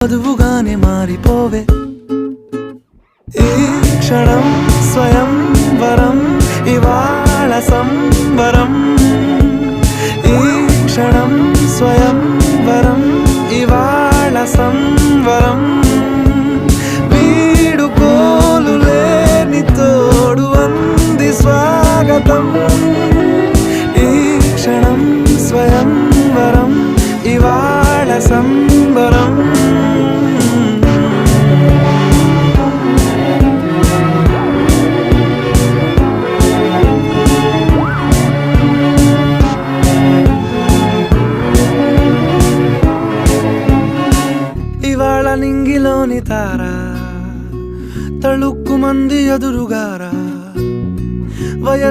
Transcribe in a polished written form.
వధువుగానే మారిపోవే ఈ క్షణం స్వయం వరం ఇవాళ సంబరం ఈ క్షణం స్వయం వరం ఇవాళ సంవరం వీడుకోలు లేని తోడు అంది స్వాగతం ఈ క్షణం స్వయం వరం ఇవాళ సంబరం ఇవాళ నింగిలోని తార తళుక్కు మంది ఎదురుగారా